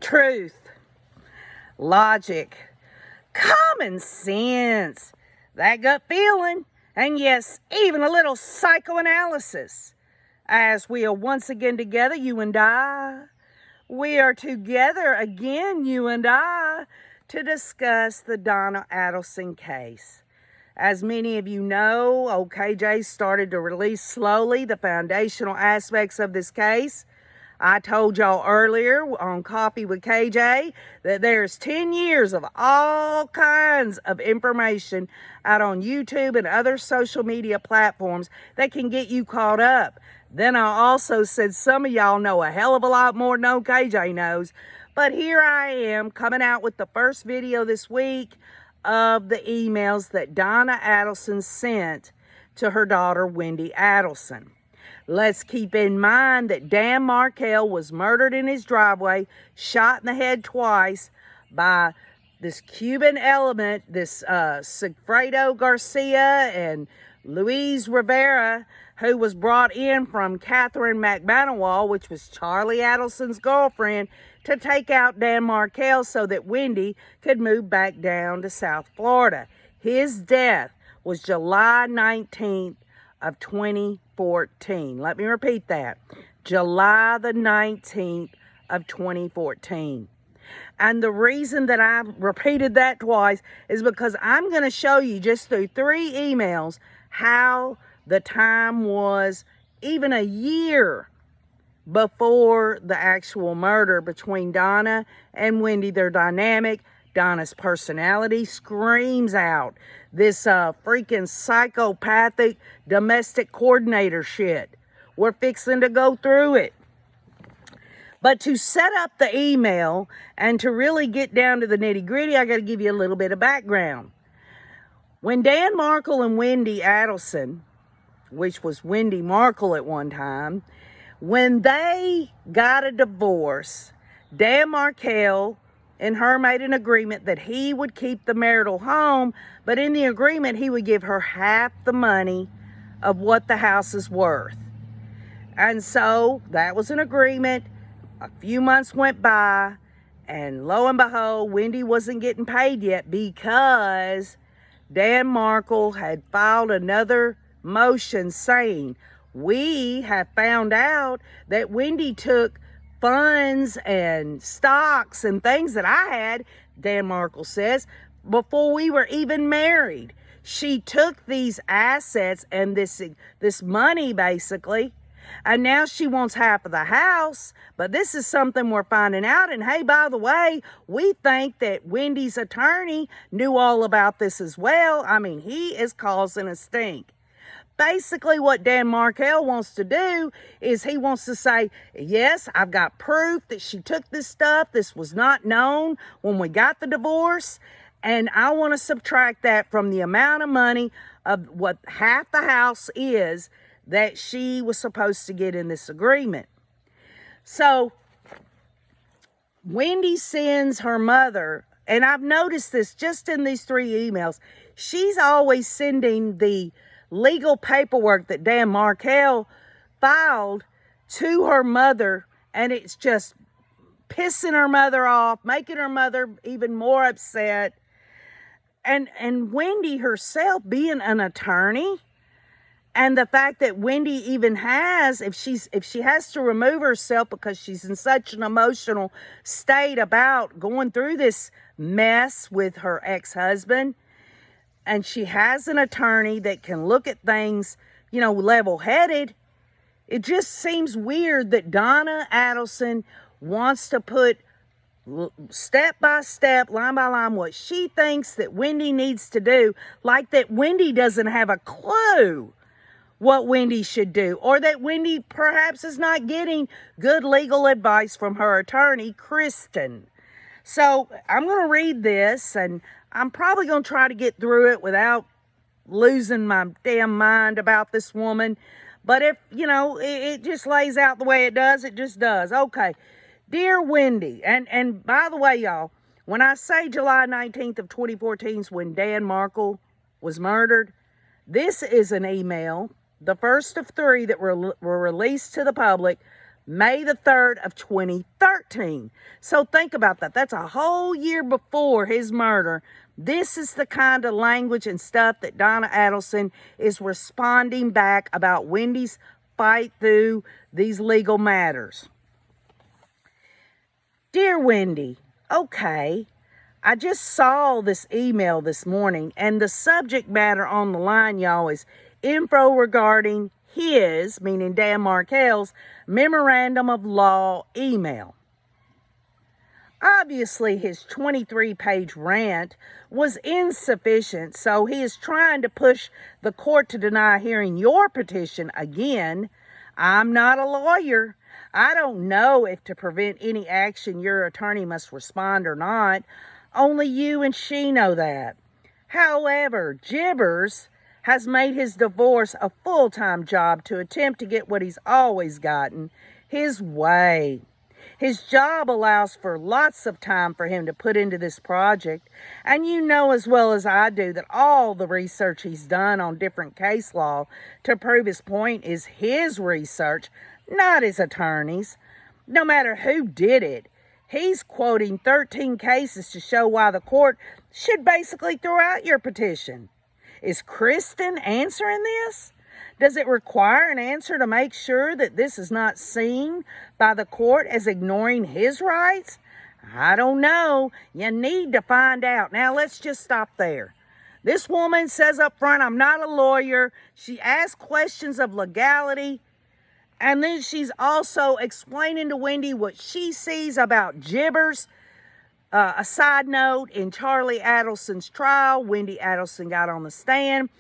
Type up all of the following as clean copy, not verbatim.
truth, logic, common sense, that gut feeling, and yes, even a little psychoanalysis. As we are once again together, you and I. We are together again, you and I, to discuss the Donna Adelson case. As many of you know, old KJ started to release slowly the foundational aspects of this case. I told y'all earlier on Coffee with KJ that there's 10 years of all kinds of information out on YouTube and other social media platforms that can get you caught up. Then I also said some of y'all know a hell of a lot more than KJ knows. But here I am coming out with the first video this week of the emails that Donna Adelson sent to her daughter, Wendy Adelson. Let's keep in mind that Dan Markel was murdered in his driveway, shot in the head twice by this Cuban element, this Sigfredo Garcia and Luis Rivera, who was brought in from Catherine McManawal, which was Charlie Adelson's girlfriend, to take out Dan Markel so that Wendy could move back down to South Florida. His death was July 19th of 2014. Let me repeat that. July the 19th of 2014. And the reason that I repeated that twice is because I'm going to show you just through 3 emails how the time was even a year before the actual murder between Donna and Wendy. Their dynamic, Donna's personality screams out this freaking psychopathic domestic coordinator shit. We're fixing to go through it. But to set up the email and to really get down to the nitty-gritty, I got to give you a little bit of background. When Dan Markel and Wendy Adelson, which was Wendy Markel at one time, when they got a divorce, Dan Markel and her made an agreement that he would keep the marital home, but in the agreement he would give her half the money of what the house is worth. And so that was an agreement. A few months went by, and lo and behold, Wendy wasn't getting paid yet because Dan Markel had filed another motion saying, we have found out that Wendy took funds and stocks and things that I had, Dan Markel says, before we were even married. She took these assets and this money basically, and now she wants half of the house. But this is something we're finding out. And hey, by the way, we think that Wendy's attorney knew all about this as well. I mean, he is causing a stink. Basically, what Dan Markel wants to do is he wants to say, yes, I've got proof that she took this stuff. This was not known when we got the divorce. And I want to subtract that from the amount of money of what half the house is that she was supposed to get in this agreement. So Wendy sends her mother, and I've noticed this just in these 3 emails, she's always sending the legal paperwork that Dan Markel filed to her mother, and it's just pissing her mother off, making her mother even more upset. And Wendy herself being an attorney, and the fact that Wendy even has, if she has to remove herself because she's in such an emotional state about going through this mess with her ex-husband, and she has an attorney that can look at things, you know, level-headed, it just seems weird that Donna Adelson wants to put step by step, line by line, what she thinks that Wendy needs to do, like that Wendy doesn't have a clue what Wendy should do, or that Wendy perhaps is not getting good legal advice from her attorney, Kristen. So I'm going to read this, and I'm probably going to try to get through it without losing my damn mind about this woman. But if, you know, it just lays out the way it does, it just does. Okay. Dear Wendy, and by the way, y'all, when I say July 19th of 2014 is when Dan Markel was murdered, this is an email, the first of 3 that were released to the public May the 3rd of 2013. So think about that. That's a whole year before his murder. This is the kind of language and stuff that Donna Adelson is responding back about Wendy's fight through these legal matters. Dear Wendy, okay, I just saw this email this morning, and the subject matter on the line, y'all, is info regarding his, meaning Dan Markel's, memorandum of law email. Obviously, his 23-page rant was insufficient, so he is trying to push the court to deny hearing your petition again. I'm not a lawyer. I don't know if to prevent any action your attorney must respond or not. Only you and she know that. However, Jibbers has made his divorce a full-time job to attempt to get what he's always gotten, his way. His job allows for lots of time for him to put into this project, and you know as well as I do that all the research he's done on different case law to prove his point is his research, not his attorney's. No matter who did it, he's quoting 13 cases to show why the court should basically throw out your petition. Is Kristen answering this? Does it require an answer to make sure that this is not seen by the court as ignoring his rights? I don't know. You need to find out. Now, let's just stop there. This woman says up front, I'm not a lawyer. She asks questions of legality. And then she's also explaining to Wendy what she sees about Jibbers. A side note, in Charlie Adelson's trial, Wendy Adelson got on the stand,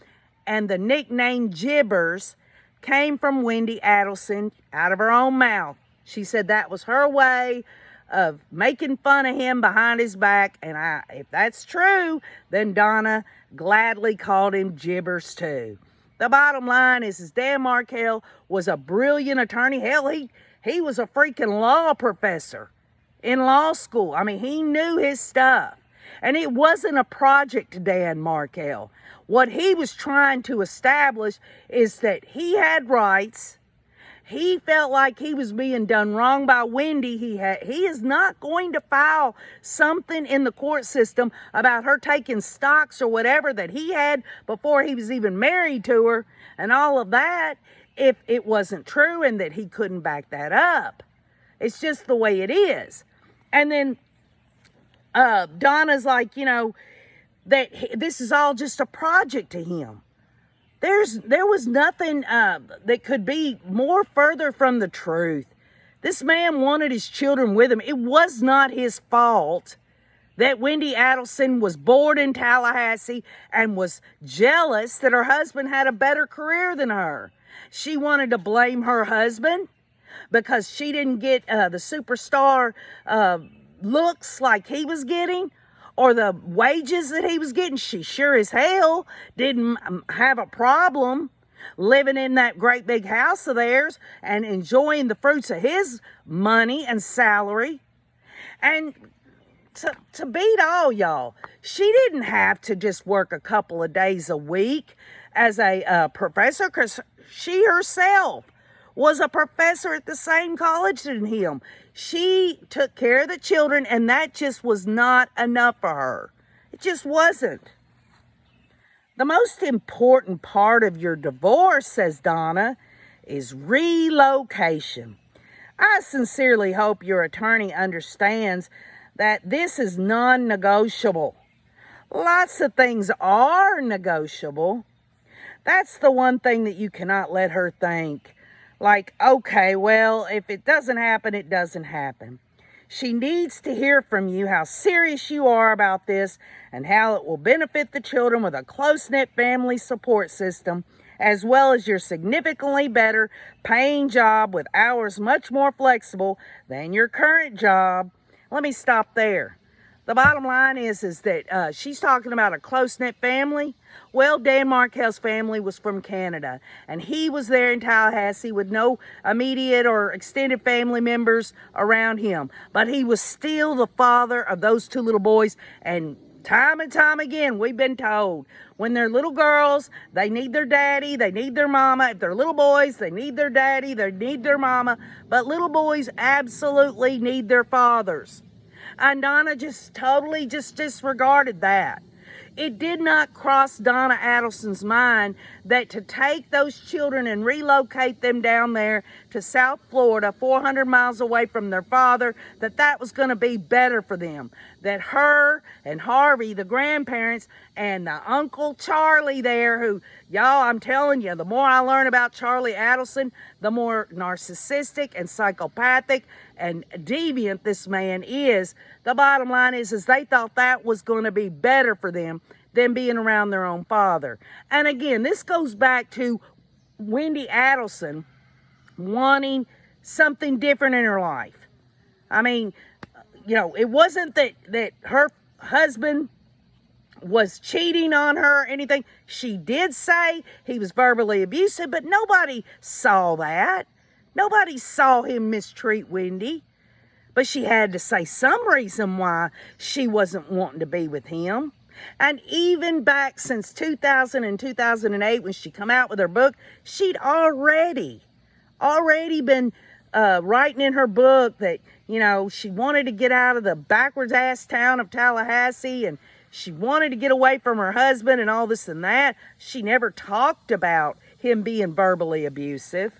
and the nickname Jibbers came from Wendy Adelson out of her own mouth. She said that was her way of making fun of him behind his back, and if that's true, then Donna gladly called him Jibbers too. The bottom line is Dan Markel was a brilliant attorney. Hell, he was a freaking law professor in law school. I mean, he knew his stuff. And it wasn't a project to Dan Markel. What he was trying to establish is that he had rights. He felt like he was being done wrong by Wendy. He is not going to file something in the court system about her taking stocks or whatever that he had before he was even married to her and all of that if it wasn't true and that he couldn't back that up. It's just the way it is. And then Donna's like, that this is all just a project to him. There was nothing that could be more further from the truth. This man wanted his children with him. It was not his fault that Wendy Adelson was bored in Tallahassee and was jealous that her husband had a better career than her. She wanted to blame her husband because she didn't get the superstar looks like he was getting, or the wages that he was getting. She sure as hell didn't have a problem living in that great big house of theirs and enjoying the fruits of his money and salary. And to beat all y'all, she didn't have to just work a couple of days a week as a professor, because she herself was a professor at the same college as him. She took care of the children, and that just was not enough for her. It just wasn't. The most important part of your divorce, says Donna, is relocation. I sincerely hope your attorney understands that this is non-negotiable. Lots of things are negotiable. That's the one thing that you cannot let her think. Like, okay, well, if it doesn't happen, it doesn't happen. She needs to hear from you how serious you are about this and how it will benefit the children with a close-knit family support system, as well as your significantly better paying job with hours much more flexible than your current job. Let me stop there. The bottom line is that she's talking about a close-knit family. Well, Dan Markel's family was from Canada, and he was there in Tallahassee with no immediate or extended family members around him. But he was still the father of those two little boys, and Time and time again, we've been told when they're little girls, they need their daddy, they need their mama. If they're little boys, they need their daddy, they need their mama. But little boys absolutely need their fathers. And Donna just totally just disregarded that. It did not cross Donna Adelson's mind that to take those children and relocate them down there to South Florida, 400 miles away from their father, that was going to be better for them. That her and Harvey, the grandparents, and the Uncle Charlie there, who, y'all, I'm telling you, the more I learn about Charlie Adelson, the more narcissistic and psychopathic and deviant this man is. The bottom line is they thought that was going to be better for them than being around their own father. And again, this goes back to Wendy Adelson wanting something different in her life. I mean, you know, it wasn't that her husband was cheating on her or anything. She did say he was verbally abusive, but nobody saw that. Nobody saw him mistreat Wendy. But she had to say some reason why she wasn't wanting to be with him. And even back since 2000 and 2008, when she come out with her book, she'd already been writing in her book that, you know, she wanted to get out of the backwards ass town of Tallahassee, and she wanted to get away from her husband and all this and that. She never talked about him being verbally abusive.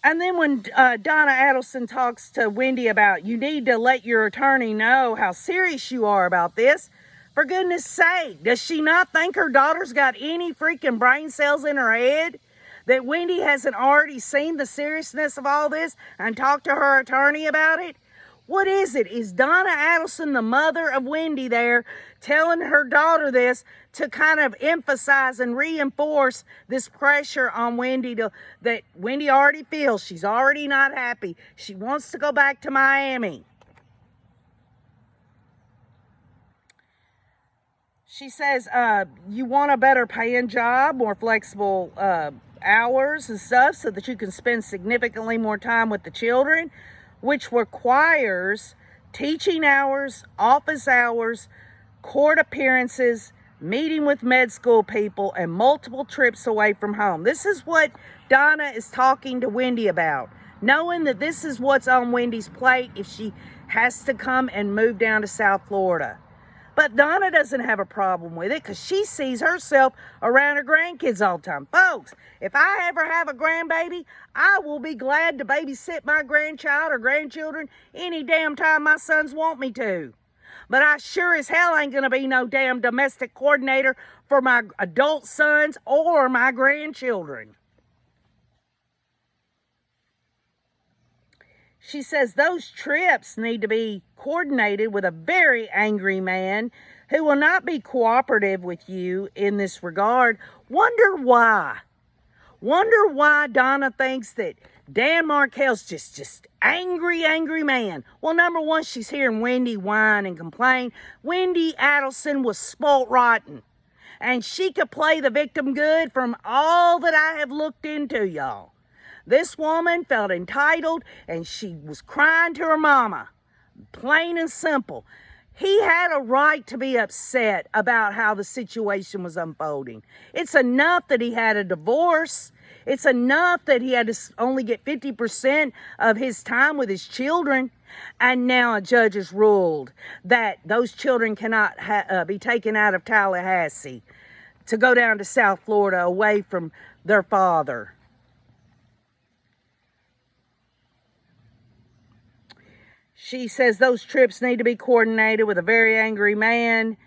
And then when Donna Adelson talks to Wendy about, you need to let your attorney know how serious you are about this, for goodness sake, does she not think her daughter's got any freaking brain cells in her head? That Wendy hasn't already seen the seriousness of all this and talked to her attorney about it? What is it? Is Donna Adelson, the mother of Wendy there, telling her daughter this to kind of emphasize and reinforce this pressure on Wendy that Wendy already feels she's already not happy? She wants to go back to Miami. She says, you want a better paying job, more flexible hours and stuff so that you can spend significantly more time with the children, which requires teaching hours, office hours, court appearances, meeting with med school people, and multiple trips away from home. This is what Donna is talking to Wendy about, knowing that this is what's on Wendy's plate if she has to come and move down to South Florida. But Donna doesn't have a problem with it because she sees herself around her grandkids all the time. Folks, if I ever have a grandbaby, I will be glad to babysit my grandchild or grandchildren any damn time my sons want me to. But I sure as hell ain't going to be no damn domestic coordinator for my adult sons or my grandchildren. She says those trips need to be coordinated with a very angry man who will not be cooperative with you in this regard. Wonder why? Wonder why Donna thinks that Dan Markel's just angry man. Well, number one, she's hearing Wendy whine and complain. Wendy Adelson was spoilt rotten. And she could play the victim good from all that I have looked into, y'all. This woman felt entitled and she was crying to her mama. Plain and simple. He had a right to be upset about how the situation was unfolding. It's enough that he had a divorce. It's enough that he had to only get 50% of his time with his children. And now a judge has ruled that those children cannot be taken out of Tallahassee to go down to South Florida away from their father. She says those trips need to be coordinated with a very angry man.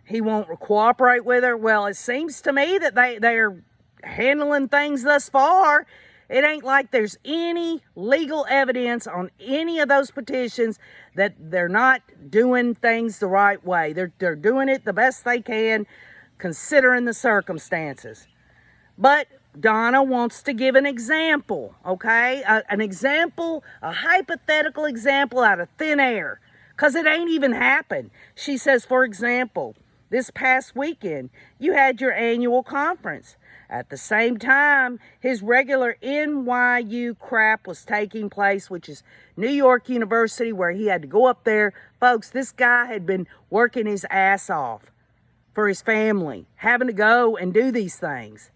He won't cooperate with her. Well, it seems to me that they're handling things thus far. It ain't like there's any legal evidence on any of those petitions that they're not doing things the right way. They're doing it the best they can, considering the circumstances. But Donna wants to give an example, okay? An example, a hypothetical example out of thin air, because it ain't even happened. She says, for example, this past weekend, you had your annual conference. At the same time, his regular NYU crap was taking place, which is New York University, where he had to go up there. Folks, this guy had been working his ass off for his family, having to go and do these things.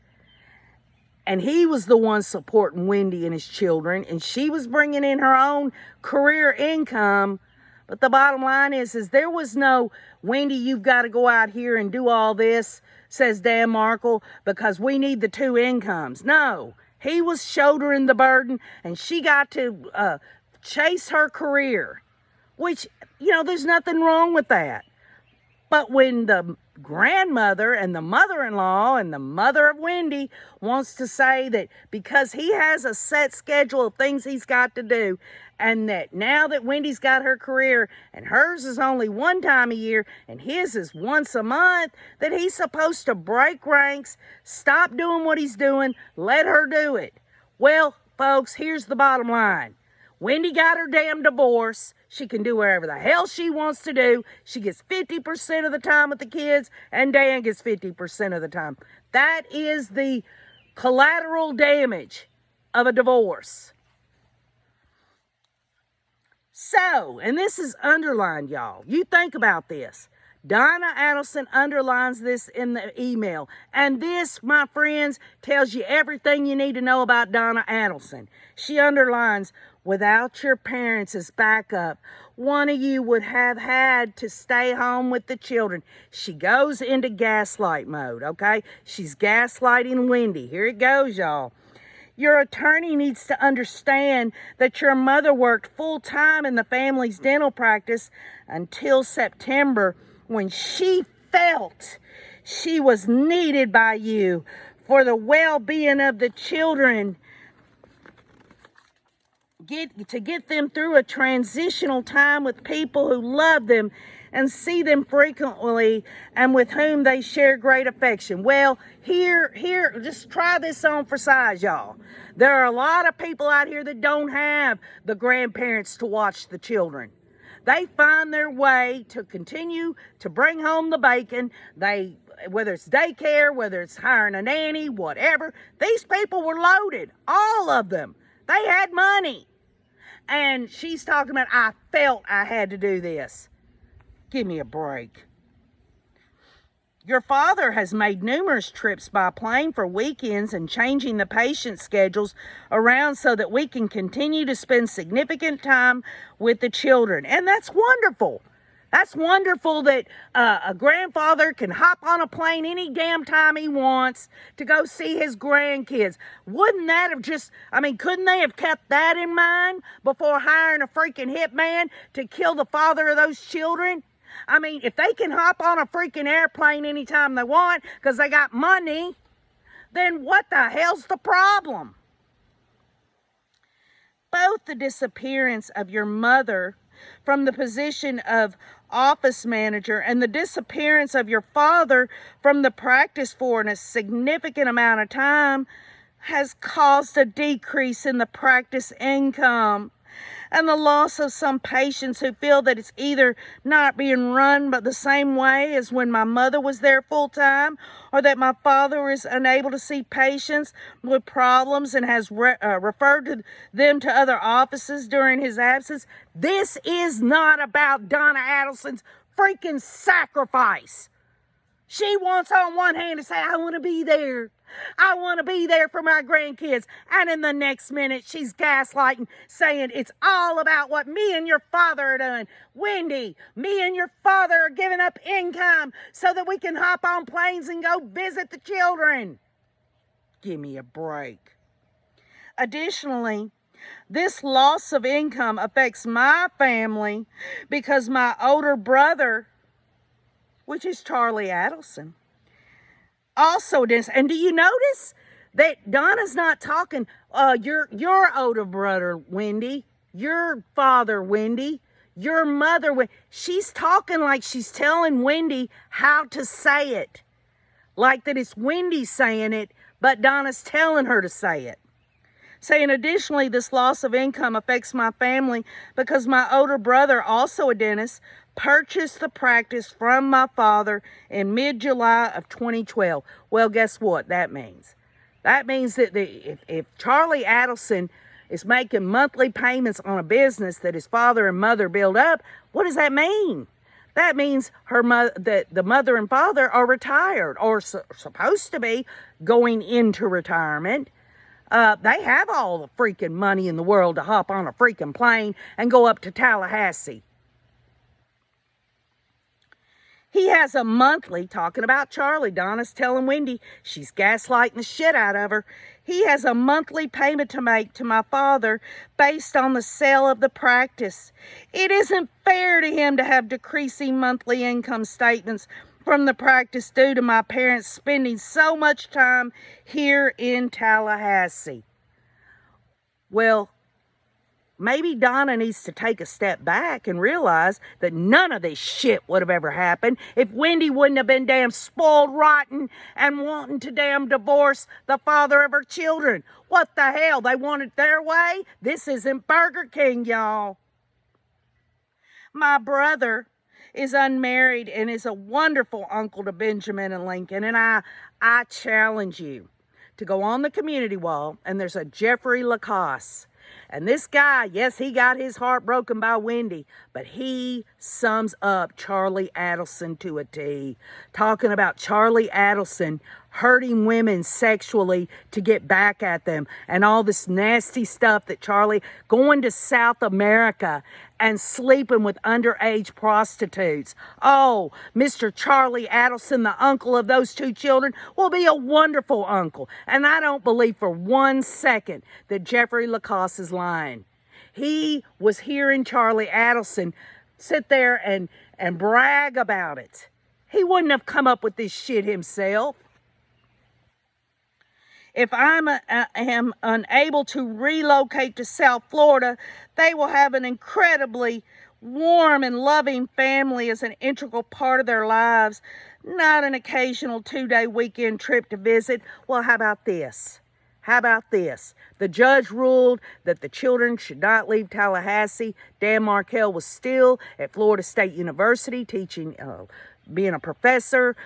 And he was the one supporting Wendy and his children, and she was bringing in her own career income. But the bottom line is there was no, Wendy, you've got to go out here and do all this, says Dan Markel, because we need the two incomes. No, he was shouldering the burden, and she got to chase her career, which, you know, there's nothing wrong with that. But when the grandmother and the mother-in-law and the mother of Wendy wants to say that because he has a set schedule of things he's got to do, and that now that Wendy's got her career and hers is only one time a year and his is once a month, that he's supposed to break ranks, stop doing what he's doing, let her do it. Well, folks, here's the bottom line. Wendy got her damn divorce. She can do whatever the hell she wants to do. She gets 50% of the time with the kids, and Dan gets 50% of the time. That is the collateral damage of a divorce. So, and this is underlined, y'all. You think about this. Donna Adelson underlines this in the email. And this, my friends, tells you everything you need to know about Donna Adelson. She underlines, without your parents as backup, one of you would have had to stay home with the children. She goes into gaslight mode, okay? She's gaslighting Wendy. Here it goes, y'all. Your attorney needs to understand that your mother worked full-time in the family's dental practice until September, when she felt she was needed by you for the well-being of the children, to get them through a transitional time with people who love them and see them frequently and with whom they share great affection. Well, here, just try this on for size, y'all. There are a lot of people out here that don't have the grandparents to watch the children. They find their way to continue to bring home the bacon. Whether it's daycare, whether it's hiring a nanny, whatever, these people were loaded, all of them. They had money. And she's talking about, I felt I had to do this. Give me a break. Your father has made numerous trips by plane for weekends and changing the patient schedules around so that we can continue to spend significant time with the children. And that's wonderful. That's wonderful that a grandfather can hop on a plane any damn time he wants to go see his grandkids. Wouldn't that have couldn't they have kept that in mind before hiring a freaking hitman to kill the father of those children? I mean, if they can hop on a freaking airplane anytime they want because they got money, then what the hell's the problem? Both the disappearance of your mother from the position of office manager and the disappearance of your father from the practice for a significant amount of time has caused a decrease in the practice income and the loss of some patients who feel that it's either not being run but the same way as when my mother was there full time, or that my father is unable to see patients with problems and has referred them to other offices during his absence. This is not about Donna Adelson's freaking sacrifice. She wants on one hand to say, I want to be there. I want to be there for my grandkids. And in the next minute, she's gaslighting, saying it's all about what me and your father are doing. Wendy, me and your father are giving up income so that we can hop on planes and go visit the children. Give me a break. Additionally, this loss of income affects my family because my older brother, which is Charlie Adelson, also does. And do you notice that Donna's not talking, your older brother, Wendy, your father, Wendy, your mother, Wendy. She's talking like she's telling Wendy how to say it. Like that it's Wendy saying it, but Donna's telling her to say it. Saying additionally, this loss of income affects my family because my older brother, also a dentist, purchased the practice from my father in mid-July of 2012. Well, guess what that means? That means that if Charlie Adelson is making monthly payments on a business that his father and mother built up, what does that mean? That means that the mother and father are retired, or supposed to be going into retirement. They have all the freaking money in the world to hop on a freaking plane and go up to Tallahassee. He has a monthly, talking about Charlie, Donna's telling Wendy she's gaslighting the shit out of her. He has a monthly payment to make to my father based on the sale of the practice. It isn't fair to him to have decreasing monthly income statements from the practice due to my parents spending so much time here in Tallahassee. Well, maybe Donna needs to take a step back and realize that none of this shit would have ever happened if Wendy wouldn't have been damn spoiled rotten and wanting to damn divorce the father of her children. What the hell? They wanted their way? This isn't Burger King, y'all. My brother is unmarried and is a wonderful uncle to Benjamin and Lincoln, and I challenge you to go on the community wall, and there's a Jeffrey Lacoste. And this guy, yes, he got his heart broken by Wendy, but he sums up Charlie Adelson to a T. Talking about Charlie Adelson hurting women sexually to get back at them, and all this nasty stuff that Charlie, going to South America and sleeping with underage prostitutes. Oh, Mr. Charlie Adelson, the uncle of those two children, will be a wonderful uncle. And I don't believe for 1 second that Jeffrey Lacoste is lying. He was hearing Charlie Adelson sit there and brag about it. He wouldn't have come up with this shit himself. If I am unable to relocate to South Florida, they will have an incredibly warm and loving family as an integral part of their lives, not an occasional 2-day weekend trip to visit. Well, how about this? How about this? The judge ruled that the children should not leave Tallahassee. Dan Markel was still at Florida State University teaching, being a professor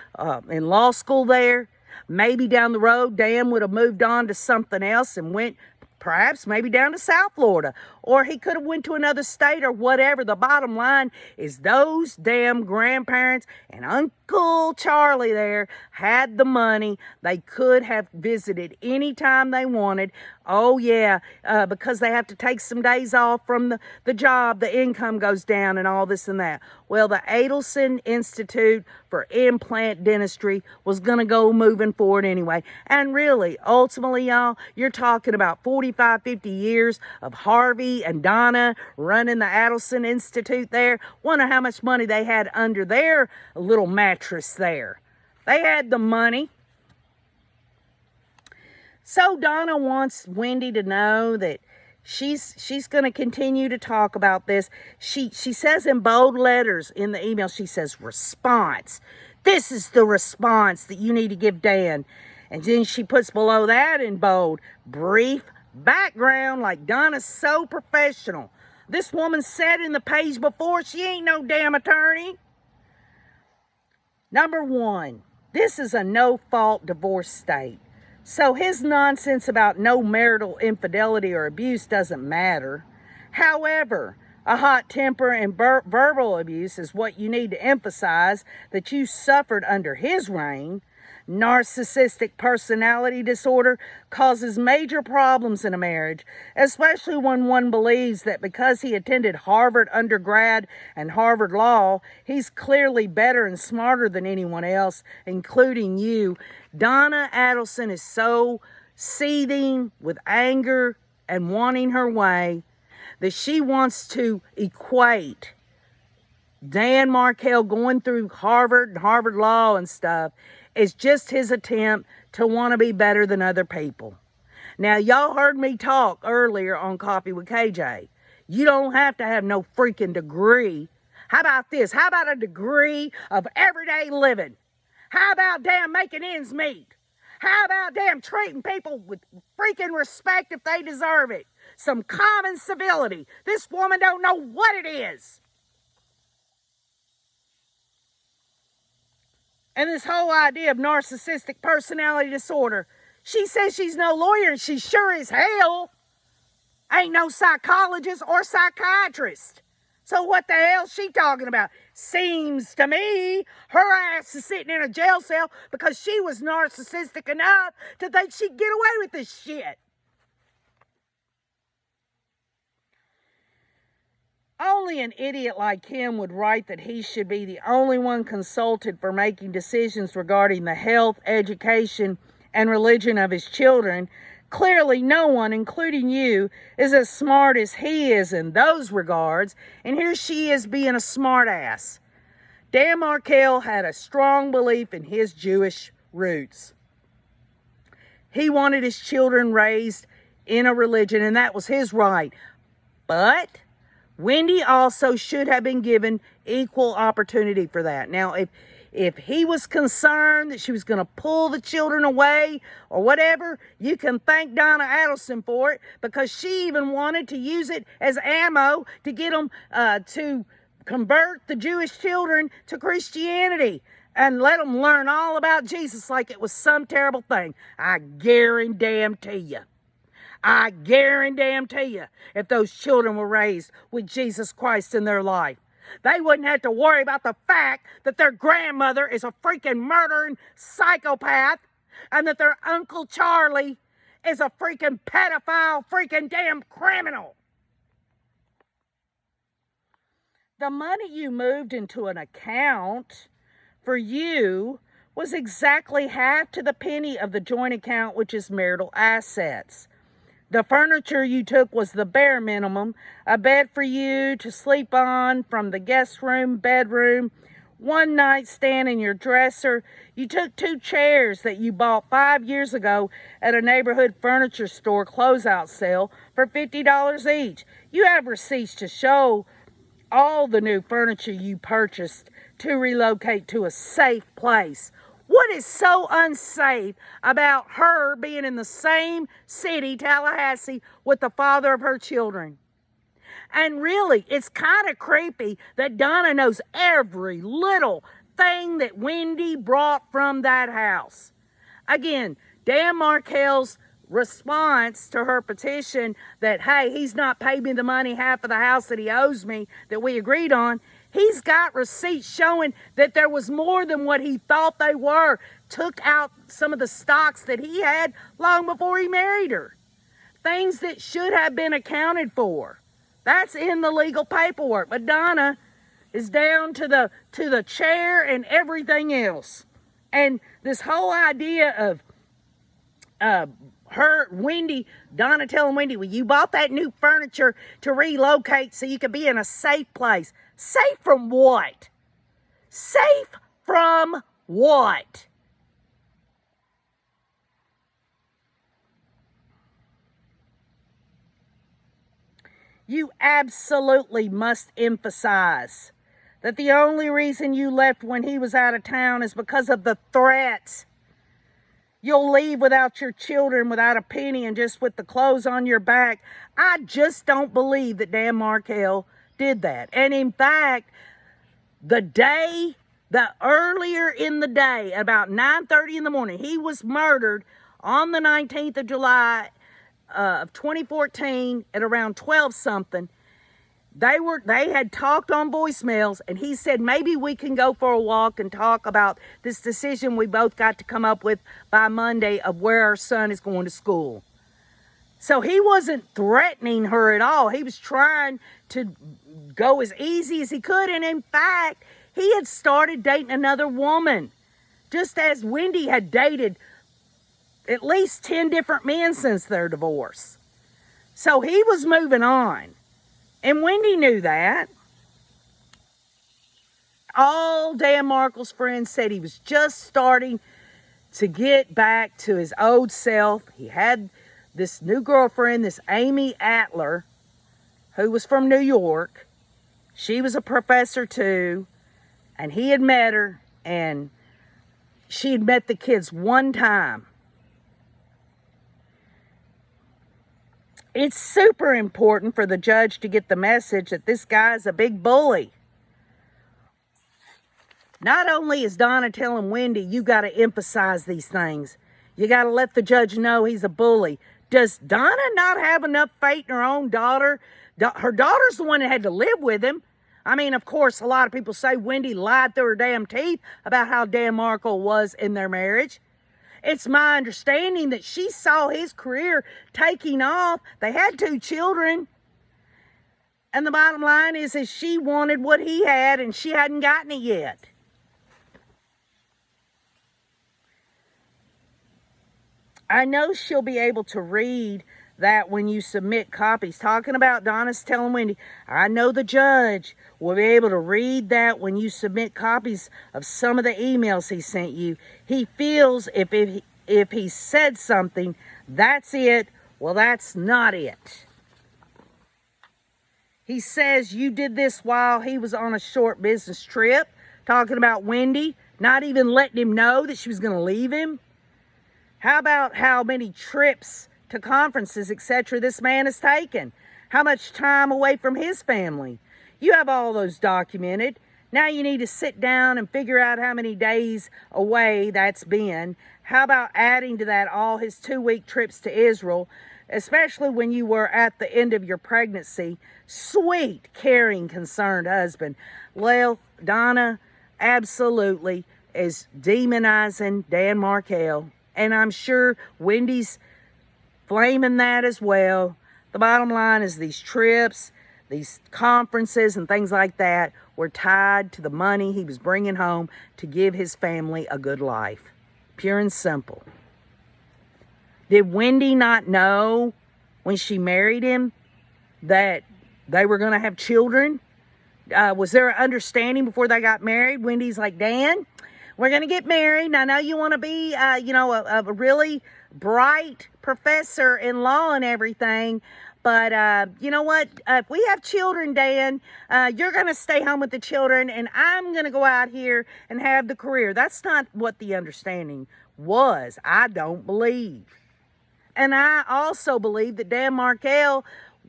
in law school there. Maybe down the road, Dan would have moved on to something else and went perhaps maybe down to South Florida, or he could have went to another state or whatever. The bottom line is those damn grandparents and Uncle Charlie there had the money. They could have visited anytime they wanted. Oh yeah, because they have to take some days off from the job, the income goes down and all this and that. Well, the Adelson Institute for Implant Dentistry was going to go moving forward anyway. And really, ultimately, y'all, you're talking about 45, 50 years of Harvey and Donna running the Adelson Institute there. Wonder how much money they had under their little mattress there. They had the money. So Donna wants Wendy to know that she's going to continue to talk about this. She says in bold letters in the email, she says, response. This is the response that you need to give Dan. And then she puts below that in bold, brief background, like Donna's so professional. This woman said in the page before, she ain't no damn attorney. Number one, this is a no-fault divorce state. So his nonsense about no marital infidelity or abuse doesn't matter. However, a hot temper and verbal abuse is what you need to emphasize that you suffered under his reign. Narcissistic personality disorder causes major problems in a marriage, especially when one believes that because he attended Harvard undergrad and Harvard Law, he's clearly better and smarter than anyone else, including you. Donna Adelson is so seething with anger and wanting her way that she wants to equate Dan Markel going through Harvard and Harvard Law and stuff is just his attempt to want to be better than other people. Now, y'all heard me talk earlier on Coffee with KJ. You don't have to have no freaking degree. How about this? How about a degree of everyday living? How about damn making ends meet? How about damn treating people with freaking respect if they deserve it? Some common civility. This woman don't know what it is. And this whole idea of narcissistic personality disorder, She says she's no lawyer, and she sure as hell ain't no psychologist or psychiatrist. So what the hell's she talking about? Seems to me her ass is sitting in a jail cell because she was narcissistic enough to think she'd get away with this shit. Only an idiot like him would write that he should be the only one consulted for making decisions regarding the health, education, and religion of his children. Clearly, no one, including you, is as smart as he is in those regards, and here she is being a smartass. Dan Markel had a strong belief in his Jewish roots. He wanted his children raised in a religion, and that was his right. But Wendy also should have been given equal opportunity for that. Now, if he was concerned that she was going to pull the children away or whatever, you can thank Donna Adelson for it, because she even wanted to use it as ammo to get them to convert the Jewish children to Christianity and let them learn all about Jesus like it was some terrible thing. I guarantee you. If those children were raised with Jesus Christ in their life, they wouldn't have to worry about the fact that their grandmother is a freaking murdering psychopath and that their Uncle Charlie is a freaking pedophile, freaking damn criminal. The money you moved into an account for you was exactly half to the penny of the joint account, which is marital assets. The furniture you took was the bare minimum: a bed for you to sleep on from the guest room, bedroom, one nightstand in your dresser. You took 2 chairs that you bought 5 years ago at a neighborhood furniture store closeout sale for $50 each. You have receipts to show all the new furniture you purchased to relocate to a safe place. What is so unsafe about her being in the same city, Tallahassee, with the father of her children? And really, it's kind of creepy that Donna knows every little thing that Wendy brought from that house. Again, Dan Markel's response to her petition that, hey, he's not paid me the money, half of the house that he owes me, that we agreed on, he's got receipts showing that there was more than what he thought they were. Took out some of the stocks that he had long before he married her. Things that should have been accounted for. That's in the legal paperwork. But Donna is down to the chair and everything else. And this whole idea of Donna telling Wendy, well, you bought that new furniture to relocate so you could be in a safe place. Safe from what? Safe from what? You absolutely must emphasize that the only reason you left when he was out of town is because of the threats. You'll leave without your children, without a penny, and just with the clothes on your back. I just don't believe that Dan Markel did that. And in fact, earlier in the day, about 9:30 in the morning, he was murdered on the 19th of July of 2014 at around 12 something. They had talked on voicemails, and he said, maybe we can go for a walk and talk about this decision we both got to come up with by Monday of where our son is going to school. So he wasn't threatening her at all. He was trying to go as easy as he could. And in fact, he had started dating another woman, just as Wendy had dated at least 10 different men since their divorce. So he was moving on. And Wendy knew that. All Dan Markel's friends said he was just starting to get back to his old self. He had this new girlfriend, this Amy Atler, who was from New York. She was a professor too. And he had met her, and she had met the kids one time. It's super important for the judge to get the message that this guy's a big bully. Not only is Donna telling Wendy, you got to emphasize these things, You got to let the judge know he's a bully. Does Donna not have enough faith in her own daughter? Her daughter's the one that had to live with him. I mean, of course, a lot of people say Wendy lied through her damn teeth about how Dan Markel was in their marriage. It's my understanding that she saw his career taking off. They had 2 children. And the bottom line is she wanted what he had and she hadn't gotten it yet. I know she'll be able to read that when you submit copies. Talking about Donna's telling Wendy, I know the judge will be able to read that when you submit copies of some of the emails he sent you. He feels if he said something, that's it. Well, that's not it. He says you did this while he was on a short business trip, talking about Wendy, not even letting him know that she was going to leave him. How about how many trips to conferences, etc. this man has taken? How much time away from his family? You have all those documented. Now you need to sit down and figure out how many days away that's been. How about adding to that all his 2-week trips to Israel, especially when you were at the end of your pregnancy? Sweet, caring, concerned husband. Well, Donna absolutely is demonizing Dan Markel. And I'm sure Wendy's flaming that as well. The bottom line is these trips, these conferences and things like that were tied to the money he was bringing home to give his family a good life. Pure and simple. Did Wendy not know when she married him that they were going to have children? Was there an understanding before they got married? Wendy's like, Dan, we're going to get married. And I know you want to be, a really bright professor in law and everything. But you know what? If we have children, Dan, you're going to stay home with the children. And I'm going to go out here and have the career. That's not what the understanding was. I don't believe. And I also believe that Dan Markel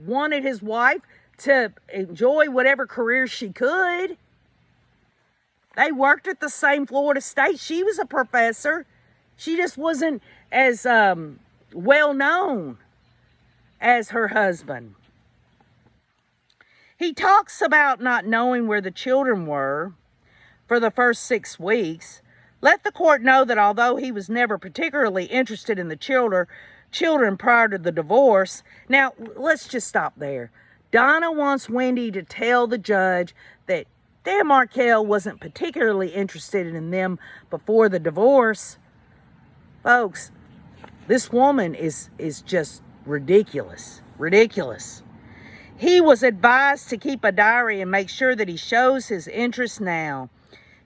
wanted his wife to enjoy whatever career she could. They worked at the same Florida State. She was a professor. She just wasn't as well known as her husband. He talks about not knowing where the children were for the first 6 weeks. Let the court know that although he was never particularly interested in the children prior to the divorce. Now, let's just stop there. Donna wants Wendy to tell the judge that Dan Markel wasn't particularly interested in them before the divorce. Folks, this woman is just ridiculous. Ridiculous. He was advised to keep a diary and make sure that he shows his interest now.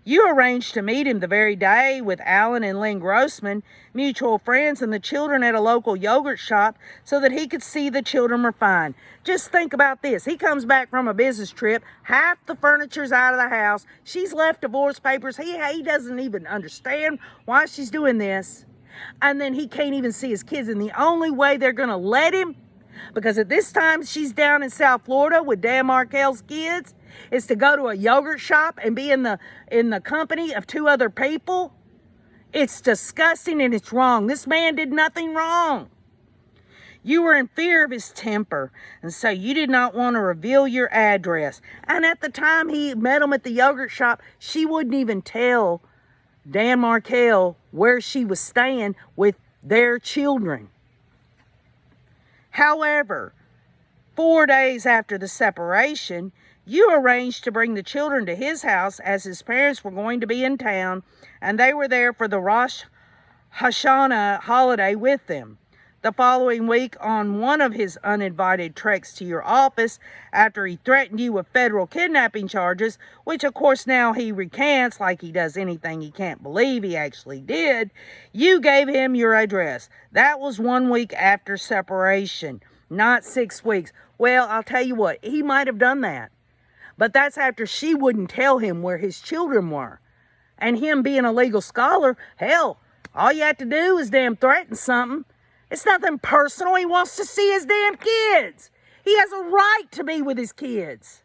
You arranged to meet him the very day with Alan and Lynn Grossman, mutual friends, and the children at a local yogurt shop so that he could see the children were fine. Just think about this. He comes back from a business trip. Half the furniture's out of the house. She's left divorce papers. He doesn't even understand why she's doing this. And then he can't even see his kids. And the only way they're going to let him, because at this time she's down in South Florida with Dan Markel's kids, is to go to a yogurt shop and be in the company of 2 other people. It's disgusting and it's wrong. This man did nothing wrong. You were in fear of his temper, and so you did not want to reveal your address. And at the time he met him at the yogurt shop, she wouldn't even tell Dan Markel where she was staying with their children. However, 4 days after the separation, you arranged to bring the children to his house as his parents were going to be in town, and they were there for the Rosh Hashanah holiday with them. The following week, on one of his uninvited treks to your office, after he threatened you with federal kidnapping charges, which of course now he recants like he does anything he can't believe he actually did, you gave him your address. That was 1 week after separation, not 6 weeks. Well, I'll tell you what, he might have done that. But that's after she wouldn't tell him where his children were. And him being a legal scholar, hell, all you have to do is damn threaten something. It's nothing personal. He wants to see his damn kids. He has a right to be with his kids.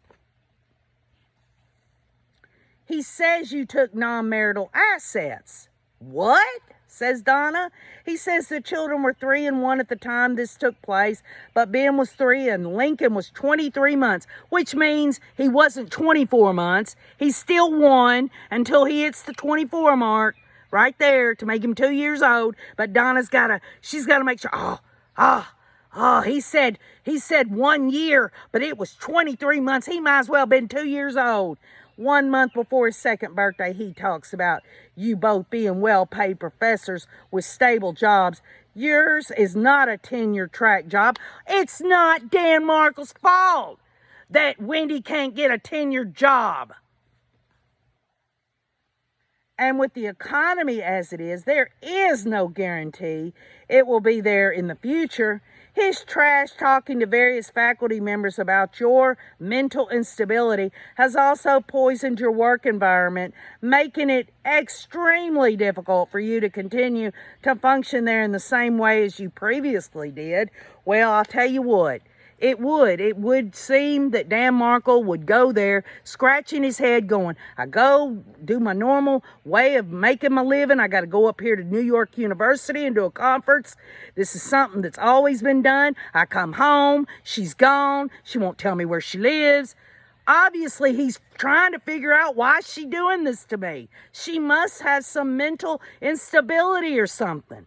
He says you took non-marital assets. What? says Donna. He says the children were 3 and 1 at the time this took place, but Ben was 3 and Lincoln was 23 months, which means he wasn't 24 months. He's still 1 until he hits the 24 mark right there to make him 2 years old. But she's got to make sure, he said 1 year, but it was 23 months. He might as well have been 2 years old. 1 month before his 2nd birthday, he talks about you both being well-paid professors with stable jobs. Yours is not a tenure track job. It's not Dan Markel's fault that Wendy can't get a tenured job. And with the economy as it is, there is no guarantee it will be there in the future. His trash talking to various faculty members about your mental instability has also poisoned your work environment, making it extremely difficult for you to continue to function there in the same way as you previously did. Well, I'll tell you what. It would seem that Dan Markel would go there scratching his head going, I go do my normal way of making my living. I got to go up here to New York University and do a conference. This is something that's always been done. I come home. She's gone. She won't tell me where she lives. Obviously, he's trying to figure out why she's doing this to me. She must have some mental instability or something.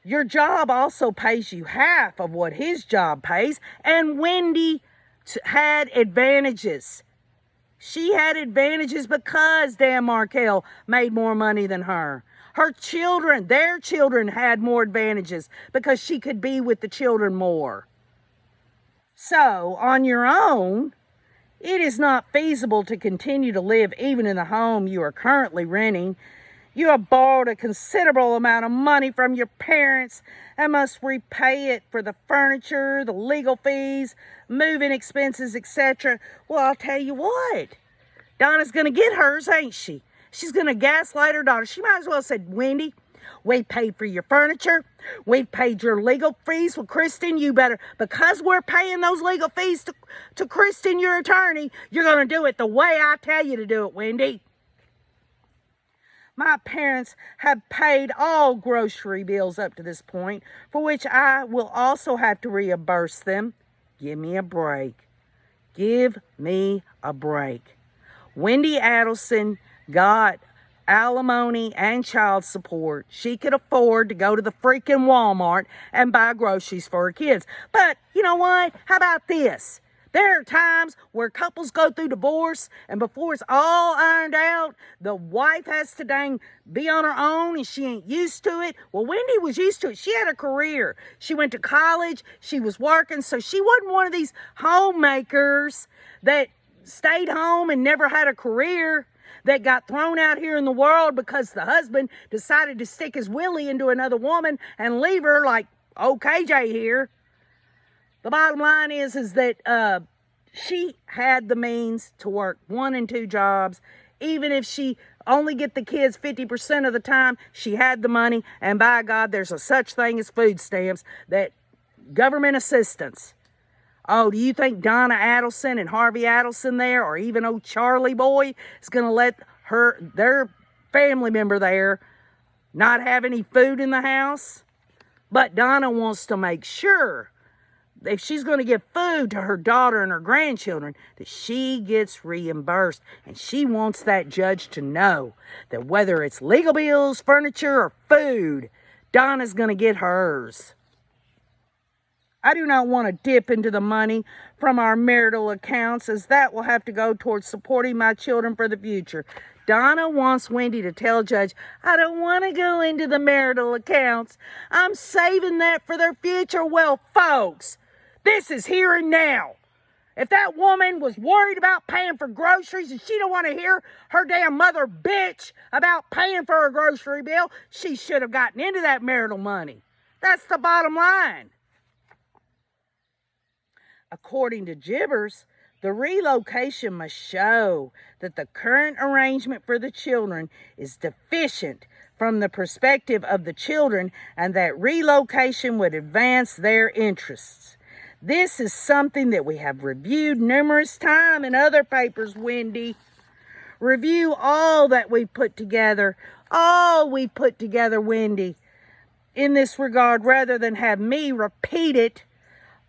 Your job also pays you half of what his job pays, and Wendy had advantages. She had advantages because Dan Markel made more money than her. Their children had more advantages because she could be with the children more. So, on your own, it is not feasible to continue to live even in the home you are currently renting. You have borrowed a considerable amount of money from your parents and must repay it for the furniture, the legal fees, moving expenses, etc. Well, I'll tell you what. Donna's going to get hers, ain't she? She's going to gaslight her daughter. She might as well have said, Wendy, we paid for your furniture. We've paid your legal fees. Well, Kristen, you better, because we're paying those legal fees to Kristen, your attorney, you're going to do it the way I tell you to do it, Wendy. My parents have paid all grocery bills up to this point, for which I will also have to reimburse them. Give me a break. Give me a break. Wendy Adelson got alimony and child support. She could afford to go to the freaking Walmart and buy groceries for her kids. But you know what? How about this? There are times where couples go through divorce, and before it's all ironed out, the wife has to be on her own, and she ain't used to it. Well, Wendy was used to it. She had a career. She went to college. She was working, so she wasn't one of these homemakers that stayed home and never had a career, that got thrown out here in the world because the husband decided to stick his willy into another woman and leave her like, oh, KJ here. The bottom line is that she had the means to work 1 and 2 jobs. Even if she only get the kids 50% of the time, she had the money. And by God, there's a such thing as food stamps, that government assistance. Oh, do you think Donna Adelson and Harvey Adelson there, or even old Charlie boy, is going to let their family member there not have any food in the house? But Donna wants to make sure, if she's going to give food to her daughter and her grandchildren, that she gets reimbursed. And she wants that judge to know that whether it's legal bills, furniture, or food, Donna's going to get hers. I do not want to dip into the money from our marital accounts, as that will have to go towards supporting my children for the future. Donna wants Wendy to tell Judge, I don't want to go into the marital accounts. I'm saving that for their future. Well, folks, this is here and now. If that woman was worried about paying for groceries and she don't want to hear her damn mother bitch about paying for her grocery bill, she should have gotten into that marital money. That's the bottom line. According to Gibbers, the relocation must show that the current arrangement for the children is deficient from the perspective of the children, and that relocation would advance their interests. This is something that we have reviewed numerous times in other papers, Wendy. Review all that we've put together, Wendy, in this regard, rather than have me repeat it.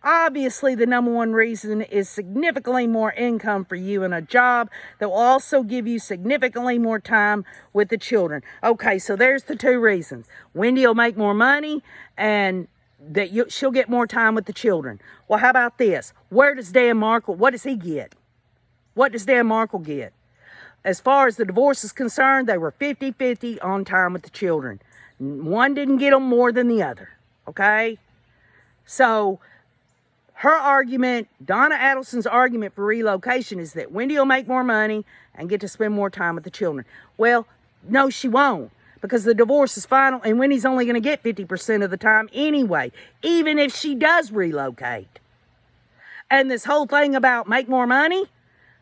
Obviously, the number one reason is significantly more income for you and a job that will also give you significantly more time with the children. Okay, so there's the two reasons. Wendy will make more money and that she'll get more time with the children. Well, how about this? Where does Dan Markel, what does he get? What does Dan Markel get? As far as the divorce is concerned, they were 50-50 on time with the children. One didn't get them more than the other, okay? So her argument, Donna Adelson's argument for relocation is that Wendy will make more money and get to spend more time with the children. Well, no, she won't, because the divorce is final and Wendy's only going to get 50% of the time anyway, even if she does relocate. And this whole thing about make more money,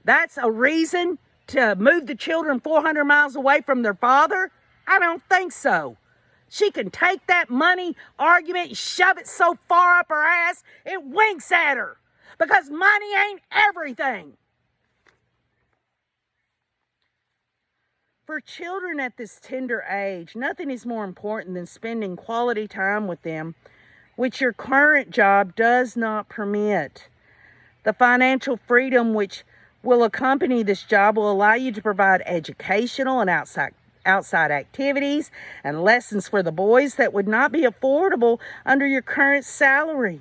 that's a reason to move the children 400 miles away from their father? I don't think so. She can take that money argument and shove it so far up her ass, it winks at her. Because money ain't everything. For children at this tender age, nothing is more important than spending quality time with them, which your current job does not permit. The financial freedom which will accompany this job will allow you to provide educational and outside activities and lessons for the boys that would not be affordable under your current salary.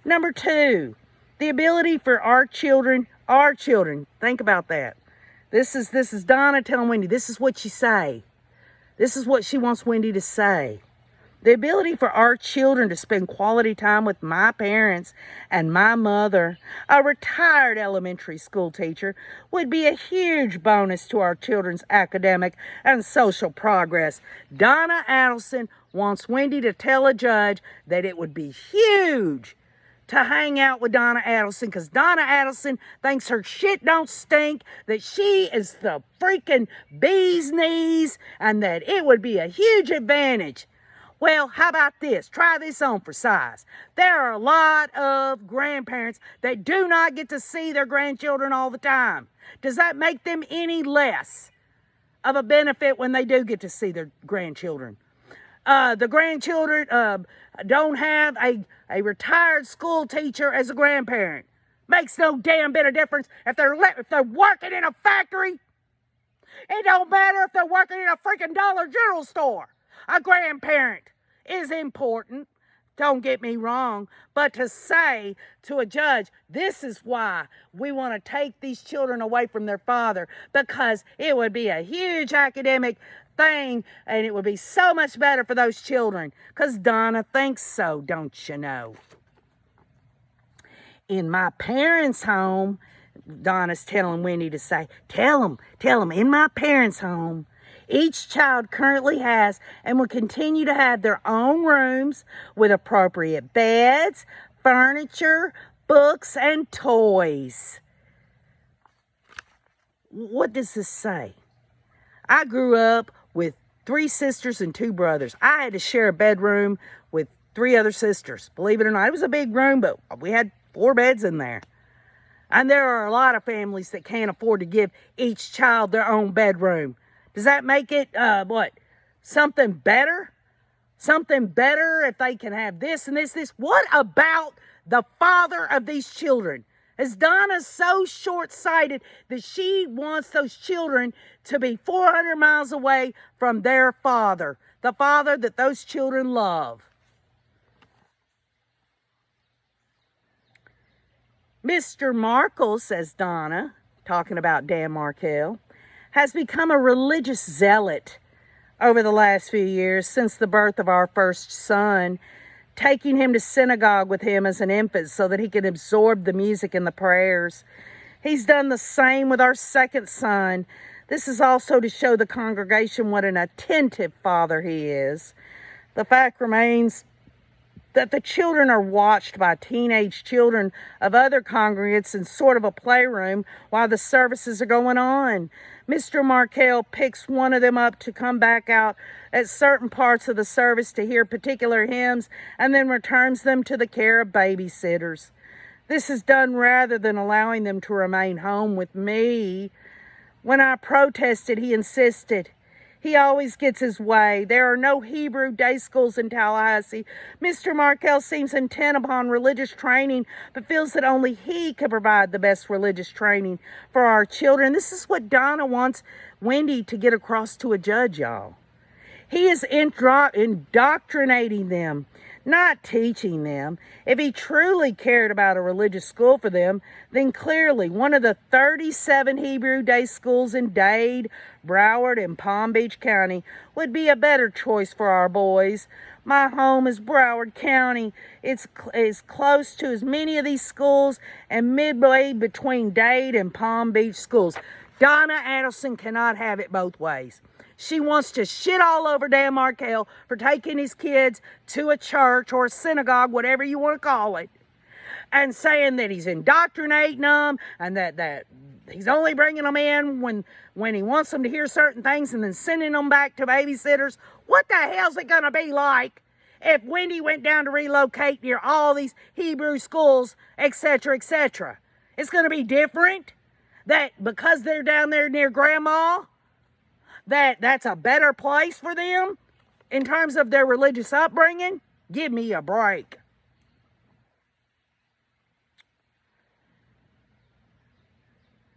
Number two, the ability for our children, think about that. This is Donna telling Wendy, this is what you say. This is what she wants Wendy to say. The ability for our children to spend quality time with my parents and my mother, a retired elementary school teacher, would be a huge bonus to our children's academic and social progress. Donna Adelson wants Wendy to tell a judge that it would be huge to hang out with Donna Adelson, because Donna Adelson thinks her shit don't stink, that she is the freaking bee's knees, and that it would be a huge advantage. Well, how about this? Try this on for size. There are a lot of grandparents that do not get to see their grandchildren all the time. Does that make them any less of a benefit when they do get to see their grandchildren? The grandchildren don't have a retired school teacher as a grandparent. Makes no damn bit of difference if they're working in a factory. It don't matter if they're working in a freaking Dollar General store. A grandparent is important, don't get me wrong, but to say to a judge, this is why we want to take these children away from their father, because it would be a huge academic thing and it would be so much better for those children, because Donna thinks so, don't you know? In my parents' home, Donna's telling Wendy to say, tell them, in my parents' home, each child currently has and will continue to have their own rooms with appropriate beds, furniture, books, and toys. What does this say? I grew up with 3 sisters and 2 brothers. I had to share a bedroom with 3 other sisters. Believe it or not, it was a big room, but we had 4 beds in there. And there are a lot of families that can't afford to give each child their own bedroom. Does that make it, something better? Something better if they can have this and this. What about the father of these children? Is Donna so short-sighted that she wants those children to be 400 miles away from their father, the father that those children love? Mr. Markel, says Donna, talking about Dan Markel, has become a religious zealot over the last few years since the birth of our first son, taking him to synagogue with him as an infant so that he could absorb the music and the prayers. He's done the same with our second son. This is also to show the congregation what an attentive father he is. The fact remains that the children are watched by teenage children of other congregants in sort of a playroom while the services are going on. Mr. Markel picks one of them up to come back out at certain parts of the service to hear particular hymns and then returns them to the care of babysitters. This is done rather than allowing them to remain home with me. When I protested, he insisted. He always gets his way. There are no Hebrew day schools in Tallahassee. Mr. Markel seems intent upon religious training, but feels that only he can provide the best religious training for our children. This is what Donna wants Wendy to get across to a judge, y'all. He is indoctrinating them, not teaching them. If he truly cared about a religious school for them, then clearly one of the 37 Hebrew day schools in Dade, Broward, and Palm Beach County would be a better choice for our boys. My home is Broward County. It's close to as many of these schools and midway between Dade and Palm Beach schools. Donna Adelson cannot have it both ways. She wants to shit all over Dan Markel for taking his kids to a church or a synagogue, whatever you want to call it, and saying that he's indoctrinating them and that he's only bringing them in when he wants them to hear certain things and then sending them back to babysitters. What the hell's it going to be like if Wendy went down to relocate near all these Hebrew schools, etc., etc.? It's going to be different? That because they're down there near Grandma, that's a better place for them in terms of their religious upbringing? Give me a break.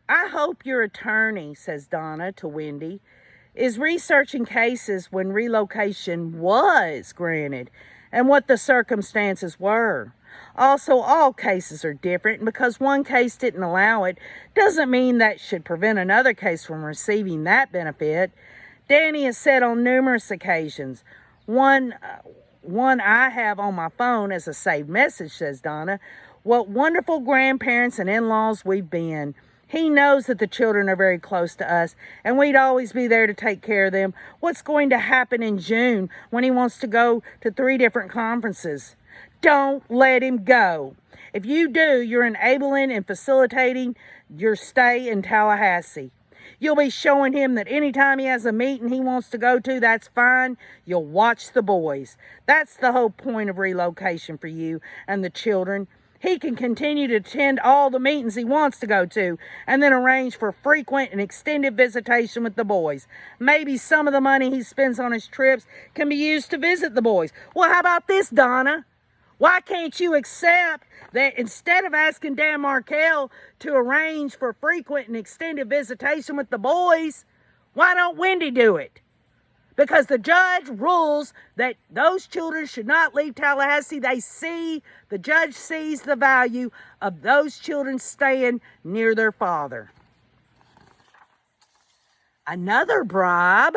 I hope your attorney, says Donna to Wendy, is researching cases when relocation was granted and what the circumstances were. Also, all cases are different, and because one case didn't allow it, doesn't mean that should prevent another case from receiving that benefit. Danny has said on numerous occasions, one I have on my phone as a saved message, says Donna, what wonderful grandparents and in-laws we've been. He knows that the children are very close to us, and we'd always be there to take care of them. What's going to happen in June when he wants to go to 3 different conferences? Don't let him go. If you do, you're enabling and facilitating your stay in Tallahassee. You'll be showing him that anytime he has a meeting he wants to go to, that's fine. You'll watch the boys. That's the whole point of relocation for you and the children. He can continue to attend all the meetings he wants to go to and then arrange for frequent and extended visitation with the boys. Maybe some of the money he spends on his trips can be used to visit the boys. Well, how about this, Donna? Why can't you accept that instead of asking Dan Markel to arrange for frequent and extended visitation with the boys, why don't Wendy do it? Because the judge rules that those children should not leave Tallahassee. The judge sees the value of those children staying near their father. Another bribe.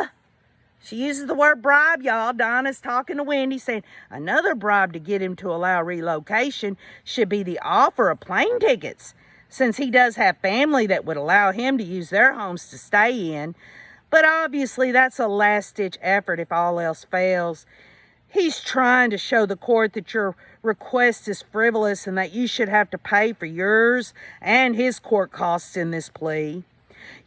She uses the word bribe, y'all. Donna's talking to Wendy, saying another bribe to get him to allow relocation should be the offer of plane tickets, since he does have family that would allow him to use their homes to stay in. But obviously that's a last-ditch effort if all else fails. He's trying to show the court that your request is frivolous and that you should have to pay for yours and his court costs in this plea.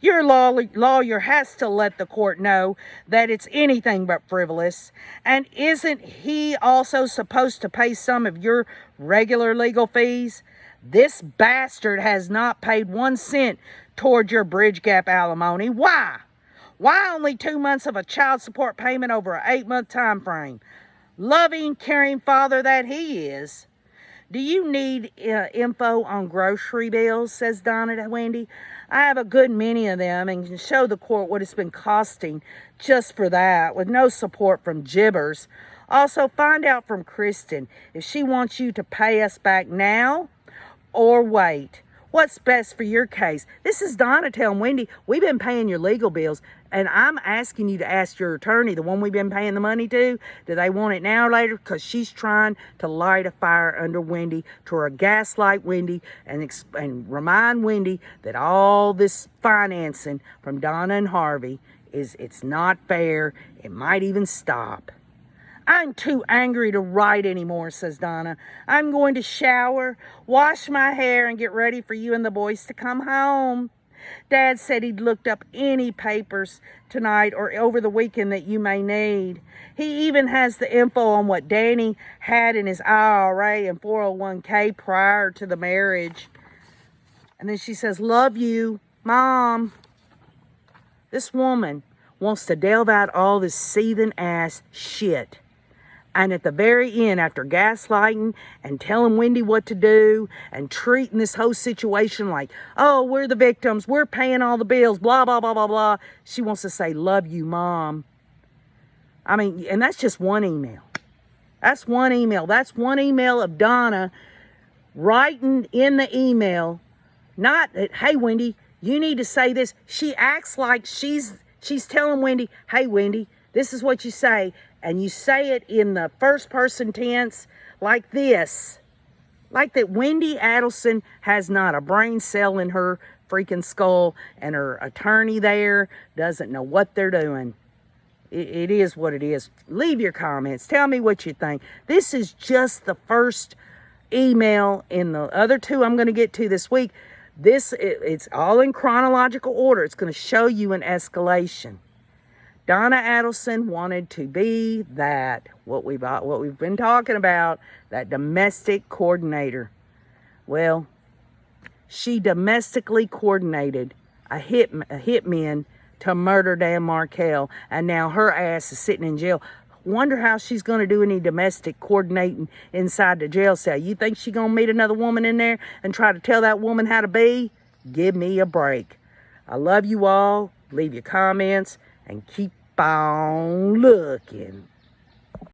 Your lawyer has to let the court know that it's anything but frivolous. And isn't he also supposed to pay some of your regular legal fees? This bastard has not paid 1 cent toward your bridge gap alimony. Why? Why only 2 months of a child support payment over an 8-month time frame? Loving, caring father that he is. Do you need info on grocery bills, says Donna to Wendy. I have a good many of them and can show the court what it's been costing just for that, with no support from jibbers. Also, find out from Kristen if she wants you to pay us back now or wait. What's best for your case? This is Donna telling Wendy, we've been paying your legal bills, and I'm asking you to ask your attorney, the one we've been paying the money to, do they want it now or later? Because she's trying to light a fire under Wendy, to gaslight Wendy, and remind Wendy that all this financing from Donna and Harvey it's not fair. It might even stop. I'm too angry to write anymore, says Donna. I'm going to shower, wash my hair, and get ready for you and the boys to come home. Dad said he'd looked up any papers tonight or over the weekend that you may need. He even has the info on what Danny had in his IRA and 401k prior to the marriage. And then she says, love you, Mom. This woman wants to delve out all this seething ass shit. And at the very end, after gaslighting and telling Wendy what to do and treating this whole situation like, oh, we're the victims, we're paying all the bills, blah, blah, blah, blah, blah, she wants to say, love you, Mom. I mean, and that's just one email. That's one email. That's one email of Donna writing in the email, not, hey, Wendy, you need to say this. She acts like she's telling Wendy, hey, Wendy, this is what you say. And you say it in the first person tense like this. Like that Wendy Adelson has not a brain cell in her freaking skull, and her attorney there doesn't know what they're doing. It is what it is. Leave your comments. Tell me what you think. This is just the first email. In the other two I'm going to get to this week. It's all in chronological order. It's going to show you an escalation. Donna Adelson wanted to be that, what we've been talking about, that domestic coordinator. Well, she domestically coordinated a hitman to murder Dan Markel, and now her ass is sitting in jail. Wonder how she's going to do any domestic coordinating inside the jail cell. You think she's going to meet another woman in there and try to tell that woman how to be? Give me a break. I love you all. Leave your comments and keep on looking.